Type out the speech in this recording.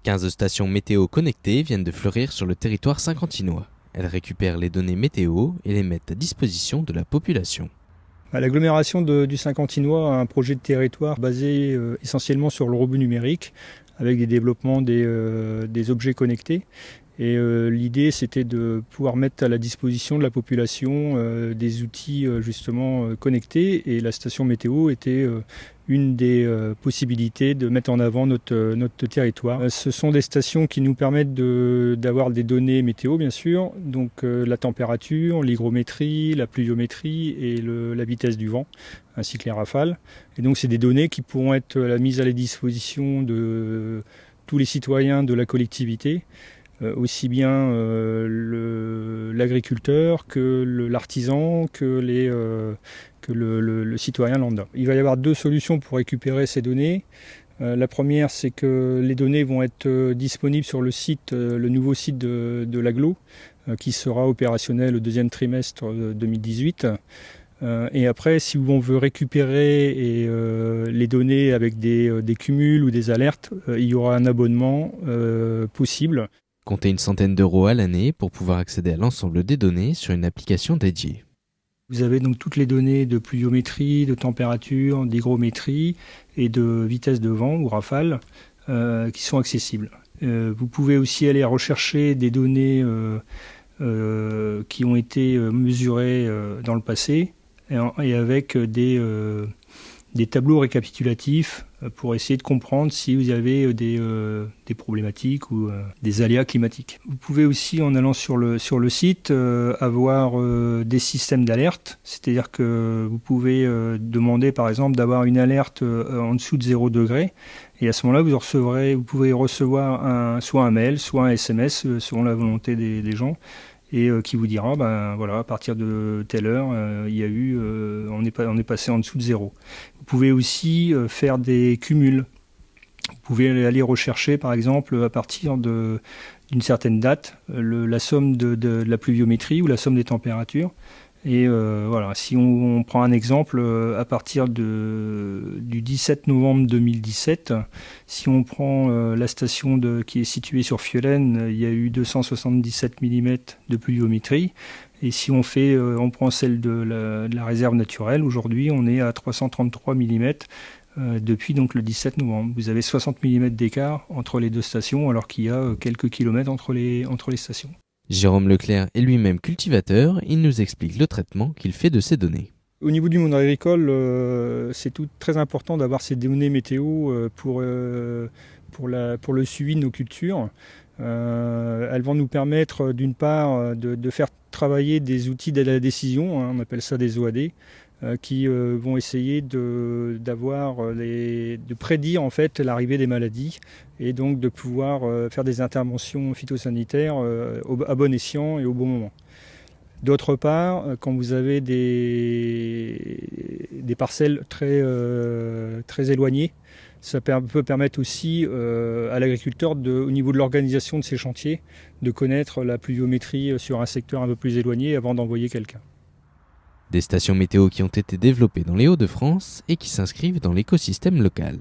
15 stations météo connectées viennent de fleurir sur le territoire saint-quentinois. Elles récupèrent les données météo et les mettent à disposition de la population. L'agglomération du Saint-Quentinois a un projet de territoire basé essentiellement sur le robot numérique, avec des développements des objets connectés. Et l'idée, c'était de pouvoir mettre à la disposition de la population des outils justement connectés. Et la station météo était une des possibilités de mettre en avant notre territoire. Ce sont des stations qui nous permettent d'avoir des données météo, bien sûr, donc la température, l'hygrométrie, la pluviométrie et la vitesse du vent, ainsi que les rafales. Et donc, c'est des données qui pourront être mises à la disposition de tous les citoyens de la collectivité, aussi bien l'agriculteur que l'artisan, que le citoyen lambda. Il va y avoir deux solutions pour récupérer ces données. La première, c'est que les données vont être disponibles sur le site, le nouveau site de l'agglo, qui sera opérationnel au deuxième trimestre 2018. Et après, si on veut récupérer les données avec des cumuls ou des alertes, il y aura un abonnement possible. Comptez une centaine d'euros à l'année pour pouvoir accéder à l'ensemble des données sur une application dédiée. Vous avez donc toutes les données de pluviométrie, de température, d'hygrométrie et de vitesse de vent ou rafale qui sont accessibles. Vous pouvez aussi aller rechercher des données qui ont été mesurées dans le passé et avec des tableaux récapitulatifs pour essayer de comprendre si vous avez des problématiques ou des aléas climatiques. Vous pouvez aussi, en allant sur le site, avoir des systèmes d'alerte, c'est-à-dire que vous pouvez demander par exemple d'avoir une alerte en dessous de 0 degré, et à ce moment-là vous pouvez recevoir soit un mail, soit un SMS, selon la volonté des gens, et qui vous dira, à partir de telle heure, on est passé en dessous de 0. Vous pouvez aussi faire des cumuls. Vous pouvez aller rechercher, par exemple, à partir d'une certaine date, la somme de la pluviométrie ou la somme des températures. Et si on prend un exemple, à partir du 17 novembre 2017, si on prend la station qui est située sur Fiolaine, il y a eu 277 mm de pluviométrie. Et si on prend celle de la réserve naturelle, aujourd'hui on est à 333 mm depuis donc le 17 novembre. Vous avez 60 mm d'écart entre les deux stations, alors qu'il y a quelques kilomètres entre les stations. Jérôme Leclerc est lui-même cultivateur, il nous explique le traitement qu'il fait de ces données. Au niveau du monde agricole, c'est très important d'avoir ces données météo pour le suivi de nos cultures. Elles vont nous permettre d'une part de faire travailler des outils d'aide à la décision, on appelle ça des OAD, qui vont essayer de prédire en fait l'arrivée des maladies et donc de pouvoir faire des interventions phytosanitaires à bon escient et au bon moment. D'autre part, quand vous avez des parcelles très éloignées, ça peut permettre aussi à l'agriculteur, au niveau de l'organisation de ses chantiers, de connaître la pluviométrie sur un secteur un peu plus éloigné avant d'envoyer quelqu'un. Des stations météo qui ont été développées dans les Hauts-de-France et qui s'inscrivent dans l'écosystème local.